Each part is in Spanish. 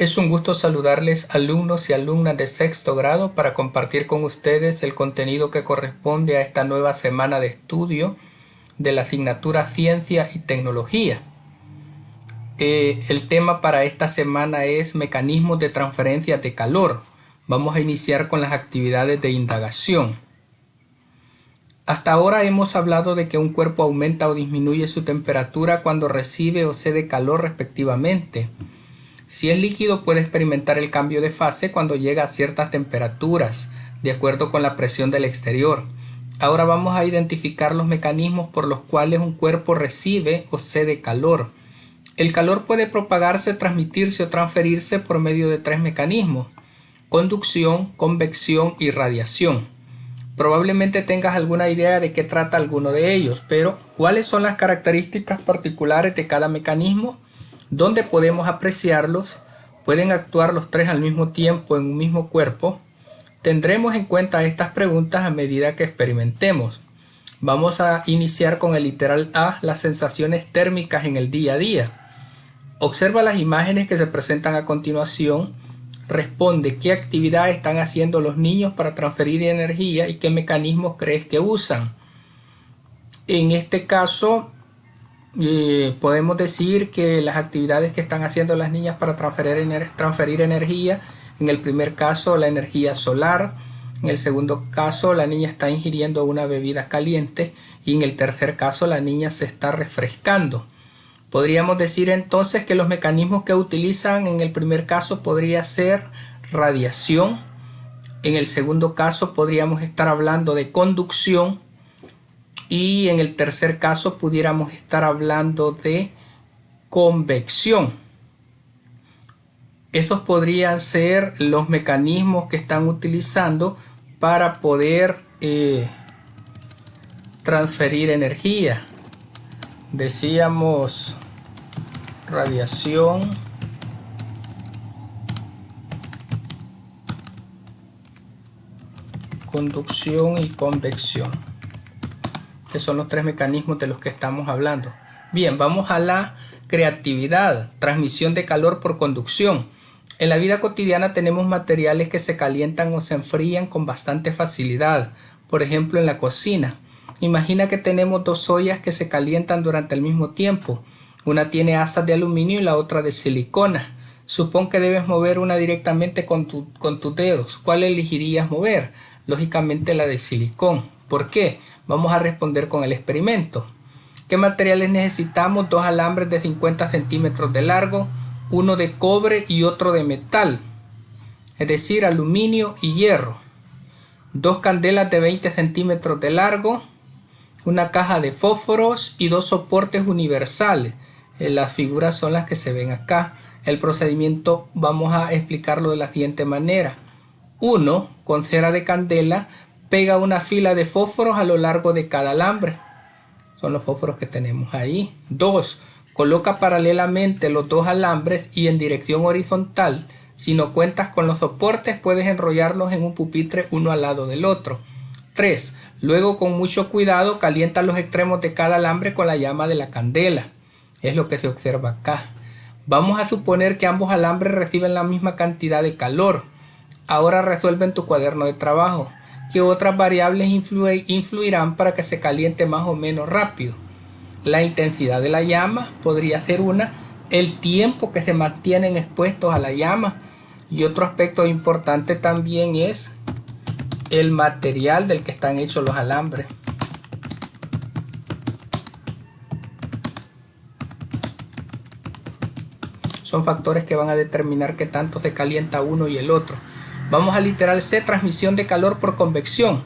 Es un gusto saludarles, alumnos y alumnas de sexto grado, para compartir con ustedes el contenido que corresponde a esta nueva semana de estudio de la asignatura Ciencia y Tecnología. El tema para esta semana es mecanismos de transferencia de calor. Vamos a iniciar con las actividades de indagación. Hasta ahora hemos hablado de que un cuerpo aumenta o disminuye su temperatura cuando recibe o cede calor respectivamente. Si es líquido, puede experimentar el cambio de fase cuando llega a ciertas temperaturas, de acuerdo con la presión del exterior. Ahora vamos a identificar los mecanismos por los cuales un cuerpo recibe o cede calor. El calor puede propagarse, transmitirse o transferirse por medio de tres mecanismos: conducción, convección y radiación. Probablemente tengas alguna idea de qué trata alguno de ellos, pero ¿cuáles son las características particulares de cada mecanismo? ¿Dónde podemos apreciarlos? ¿Pueden actuar los tres al mismo tiempo en un mismo cuerpo? Tendremos en cuenta estas preguntas a medida que experimentemos. Vamos a iniciar con el literal A, las sensaciones térmicas en el día a día. Observa las imágenes que se presentan a continuación. Responde qué actividad están haciendo los niños para transferir energía y qué mecanismos crees que usan. En este caso, podemos decir que las actividades que están haciendo las niñas para transferir energía: en el primer caso, la energía solar; en el segundo caso, la niña está ingiriendo una bebida caliente; y en el tercer caso, la niña se está refrescando. Podríamos decir entonces que los mecanismos que utilizan en el primer caso podría ser radiación; en el segundo caso podríamos estar hablando de conducción; y en el tercer caso pudiéramos estar hablando de convección. Estos podrían ser los mecanismos que están utilizando para poder transferir energía. Decíamos radiación, conducción y convección, que son los tres mecanismos de los que estamos hablando. Bien, vamos a la creatividad: transmisión de calor por conducción. En la vida cotidiana tenemos materiales que se calientan o se enfrían con bastante facilidad. Por ejemplo, en la cocina. Imagina que tenemos dos ollas que se calientan durante el mismo tiempo. Una tiene asas de aluminio y la otra de silicona. Supón que debes mover una directamente con tus dedos. ¿Cuál elegirías mover? Lógicamente la de silicón. ¿Por qué? Vamos a responder con el experimento. ¿Qué materiales necesitamos? Dos alambres de 50 centímetros de largo, uno de cobre y otro de metal, es decir, aluminio y hierro. Dos candelas de 20 centímetros de largo, una caja de fósforos y dos soportes universales. Las figuras son las que se ven acá. El procedimiento vamos a explicarlo de la siguiente manera. 1. Con cera de candela pega una fila de fósforos a lo largo de cada alambre. Son los fósforos que tenemos ahí. 2. Coloca paralelamente los dos alambres y en dirección horizontal. Si no cuentas con los soportes, puedes enrollarlos en un pupitre uno al lado del otro. 3. Luego, con mucho cuidado, calienta los extremos de cada alambre con la llama de la candela. Es lo que se observa acá. Vamos a suponer que ambos alambres reciben la misma cantidad de calor. Ahora resuelve en tu cuaderno de trabajo qué otras variables influirán para que se caliente más o menos rápido. La intensidad de la llama podría ser una, el tiempo que se mantienen expuestos a la llama, y otro aspecto importante también es el material del que están hechos los alambres. Son factores que van a determinar qué tanto se calienta uno y el otro. Vamos al literal C, transmisión de calor por convección.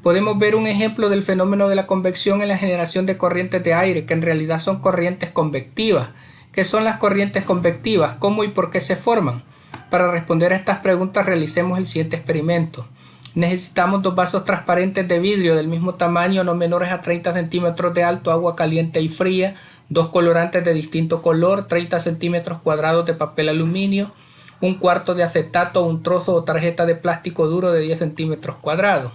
Podemos ver un ejemplo del fenómeno de la convección en la generación de corrientes de aire, que en realidad son corrientes convectivas. ¿Qué son las corrientes convectivas? ¿Cómo y por qué se forman? Para responder a estas preguntas, realicemos el siguiente experimento. Necesitamos dos vasos transparentes de vidrio del mismo tamaño, no menores a 30 centímetros de alto, agua caliente y fría, dos colorantes de distinto color, 30 centímetros cuadrados de papel aluminio, un cuarto de acetato, un trozo o tarjeta de plástico duro de 10 centímetros cuadrados.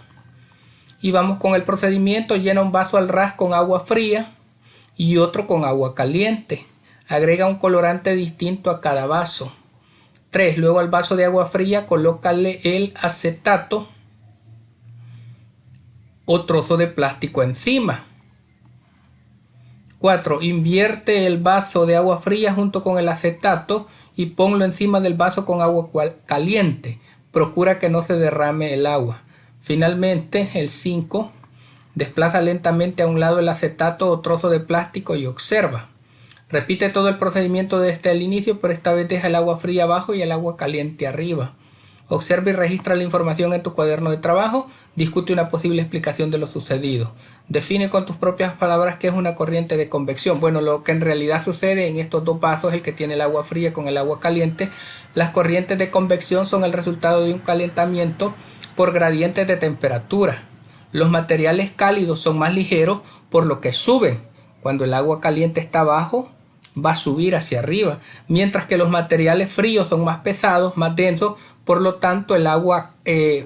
Y vamos con el procedimiento. Llena un vaso al ras con agua fría y otro con agua caliente. Agrega un colorante distinto a cada vaso. 3. Luego al vaso de agua fría colócale el acetato o trozo de plástico encima. 4. Invierte el vaso de agua fría junto con el acetato y ponlo encima del vaso con agua caliente. Procura que no se derrame el agua. Finalmente, el 5. Desplaza lentamente a un lado el acetato o trozo de plástico y observa. Repite todo el procedimiento desde el inicio, pero esta vez deja el agua fría abajo y el agua caliente arriba. Observa y registra la información en tu cuaderno de trabajo. Discute una posible explicación de lo sucedido. Define con tus propias palabras qué es una corriente de convección. Bueno, lo que en realidad sucede en estos dos vasos, el que tiene el agua fría con el agua caliente, las corrientes de convección son el resultado de un calentamiento por gradientes de temperatura. Los materiales cálidos son más ligeros, por lo que suben. Cuando el agua caliente está abajo, va a subir hacia arriba, mientras que los materiales fríos son más pesados, más densos, por lo tanto el agua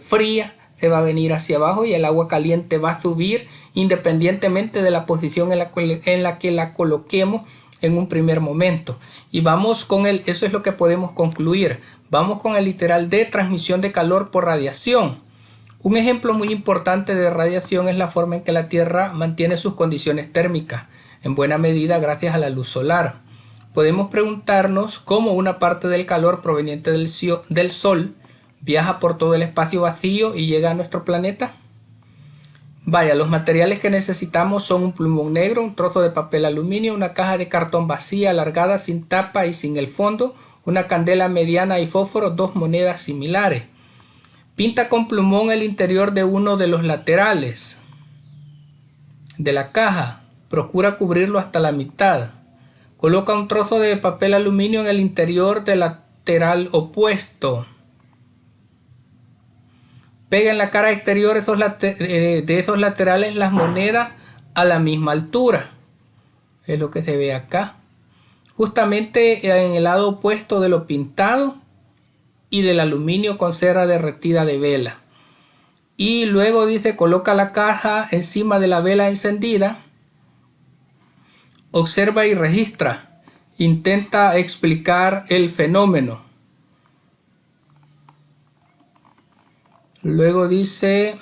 fría se va a venir hacia abajo y el agua caliente va a subir independientemente de la posición en la que la coloquemos en un primer momento. Y vamos con eso es lo que podemos concluir. Vamos con el literal de transmisión de calor por radiación. Un ejemplo muy importante de radiación es la forma en que la Tierra mantiene sus condiciones térmicas, en buena medida gracias a la luz solar. Podemos preguntarnos cómo una parte del calor proveniente del Sol viaja por todo el espacio vacío y llega a nuestro planeta. Vaya, los materiales que necesitamos son un plumón negro, un trozo de papel aluminio, una caja de cartón vacía, alargada, sin tapa y sin el fondo, una candela mediana y fósforo, 2 monedas similares. Pinta con plumón el interior de uno de los laterales de la caja. Procura cubrirlo hasta la mitad. Coloca un trozo de papel aluminio en el interior del lateral opuesto. Pega en la cara exterior de esos laterales las monedas a la misma altura. Es lo que se ve acá. Justamente en el lado opuesto de lo pintado y del aluminio con cera derretida de vela. Y luego dice, coloca la caja encima de la vela encendida. Observa y registra. Intenta explicar el fenómeno. Luego dice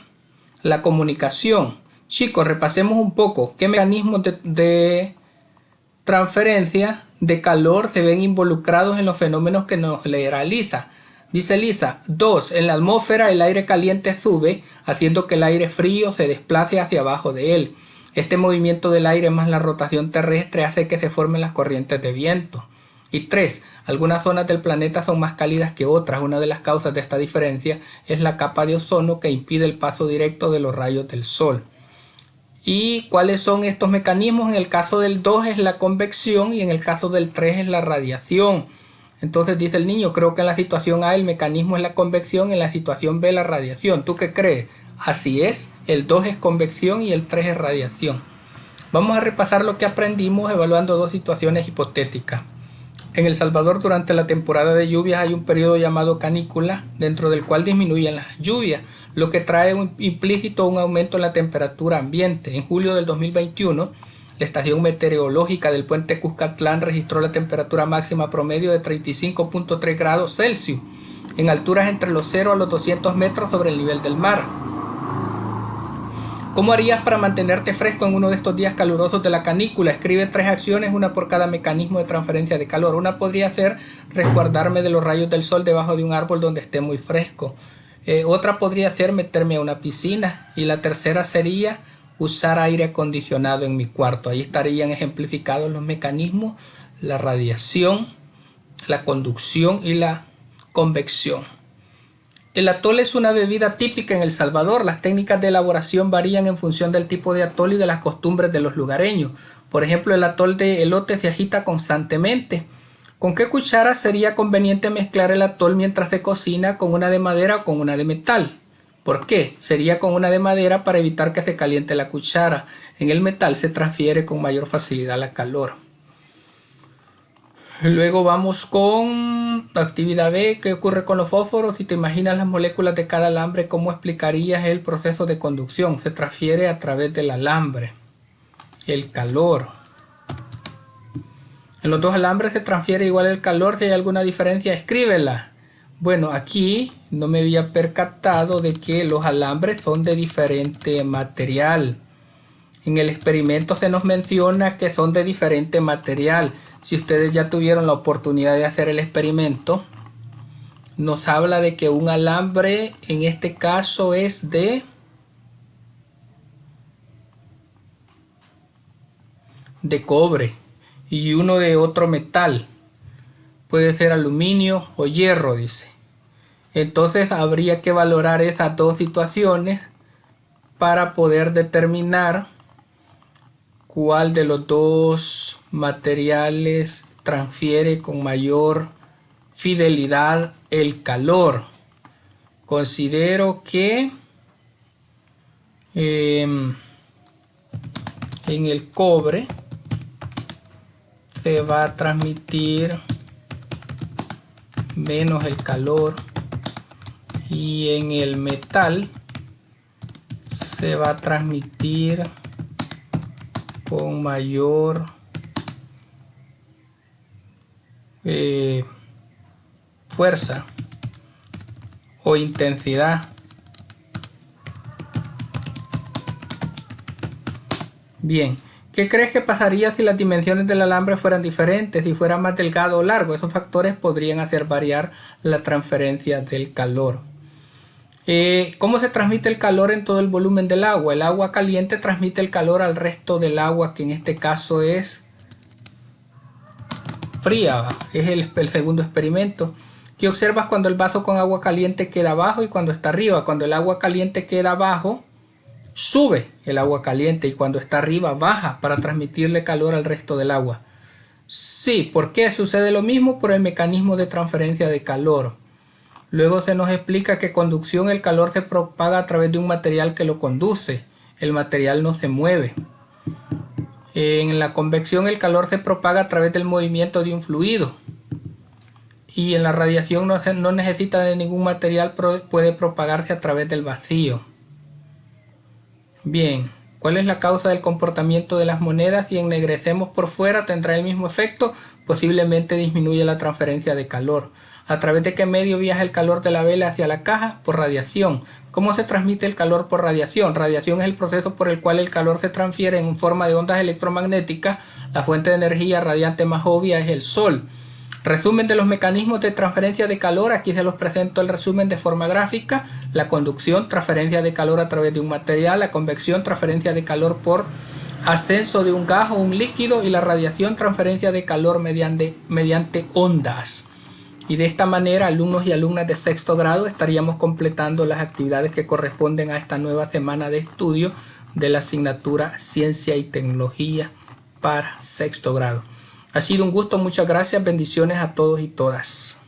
la comunicación. Chicos, repasemos un poco qué mecanismos de transferencia de calor se ven involucrados en los fenómenos que nos le realiza. Dice Lisa, 2. En la atmósfera el aire caliente sube, haciendo que el aire frío se desplace hacia abajo de él. Este movimiento del aire más la rotación terrestre hace que se formen las corrientes de viento. Y 3. Algunas zonas del planeta son más cálidas que otras. Una de las causas de esta diferencia es la capa de ozono que impide el paso directo de los rayos del sol. ¿Y cuáles son estos mecanismos? En el caso del 2 es la convección y en el caso del 3 es la radiación. Entonces dice el niño, creo que en la situación A el mecanismo es la convección, en la situación B la radiación. ¿Tú qué crees? Así es, el 2 es convección y el 3 es radiación. Vamos a repasar lo que aprendimos evaluando dos situaciones hipotéticas. En El Salvador durante la temporada de lluvias hay un periodo llamado canícula, dentro del cual disminuyen las lluvias, lo que trae implícito un aumento en la temperatura ambiente. En julio del 2021, la estación meteorológica del puente Cuscatlán registró la temperatura máxima promedio de 35.3 grados Celsius, en alturas entre los 0 a los 200 metros sobre el nivel del mar. ¿Cómo harías para mantenerte fresco en uno de estos días calurosos de la canícula? Escribe 3 acciones, una por cada mecanismo de transferencia de calor. Una podría ser resguardarme de los rayos del sol debajo de un árbol donde esté muy fresco. Otra podría ser meterme a una piscina. Y la tercera sería usar aire acondicionado en mi cuarto. Ahí estarían ejemplificados los mecanismos, la radiación, la conducción y la convección. El atole es una bebida típica en El Salvador. Las técnicas de elaboración varían en función del tipo de atole y de las costumbres de los lugareños. Por ejemplo, el atole de elote se agita constantemente. ¿Con qué cuchara sería conveniente mezclar el atole mientras se cocina? ¿Con una de madera o con una de metal? ¿Por qué? Sería con una de madera para evitar que se caliente la cuchara. En el metal se transfiere con mayor facilidad la calor. Luego vamos con la actividad B. ¿Qué ocurre con los fósforos? Si te imaginas las moléculas de cada alambre, ¿cómo explicarías el proceso de conducción? Se transfiere a través del alambre. El calor. En los dos alambres se transfiere igual el calor. Si hay alguna diferencia, escríbela. Bueno, aquí no me había percatado de que los alambres son de diferente material. En el experimento se nos menciona que son de diferente material. Si ustedes ya tuvieron la oportunidad de hacer el experimento, nos habla de que un alambre en este caso es de cobre y uno de otro metal. Puede ser aluminio o hierro, dice. Entonces habría que valorar esas dos situaciones para poder determinar cuál de los dos materiales transfiere con mayor fidelidad el calor. Considero que en el cobre se va a transmitir menos el calor y en el metal se va a transmitir con mayor fuerza o intensidad. Bien, ¿qué crees que pasaría si las dimensiones del alambre fueran diferentes, si fuera más delgado o largo? Esos factores podrían hacer variar la transferencia del calor. ¿Cómo se transmite el calor en todo el volumen del agua? El agua caliente transmite el calor al resto del agua, que en este caso es fría. Es el segundo experimento. ¿Qué observas cuando el vaso con agua caliente queda abajo y cuando está arriba? Cuando el agua caliente queda abajo, sube el agua caliente, y cuando está arriba baja para transmitirle calor al resto del agua. Sí, ¿por qué sucede lo mismo? Por el mecanismo de transferencia de calor. Luego se nos explica que conducción, el calor se propaga a través de un material que lo conduce. El material no se mueve. En la convección el calor se propaga a través del movimiento de un fluido. Y en la radiación no necesita de ningún material, puede propagarse a través del vacío. Bien, ¿cuál es la causa del comportamiento de las monedas? Si ennegrecemos por fuera, ¿tendrá el mismo efecto? Posiblemente disminuye la transferencia de calor. ¿A través de qué medio viaja el calor de la vela hacia la caja? Por radiación. ¿Cómo se transmite el calor por radiación? Radiación es el proceso por el cual el calor se transfiere en forma de ondas electromagnéticas. La fuente de energía radiante más obvia es el Sol. Resumen de los mecanismos de transferencia de calor. Aquí se los presento el resumen de forma gráfica. La conducción, transferencia de calor a través de un material. La convección, transferencia de calor por ascenso de un gas o un líquido. Y la radiación, transferencia de calor mediante ondas. Y de esta manera, alumnos y alumnas de sexto grado, estaríamos completando las actividades que corresponden a esta nueva semana de estudio de la asignatura Ciencia y Tecnología para sexto grado. Ha sido un gusto, muchas gracias, bendiciones a todos y todas.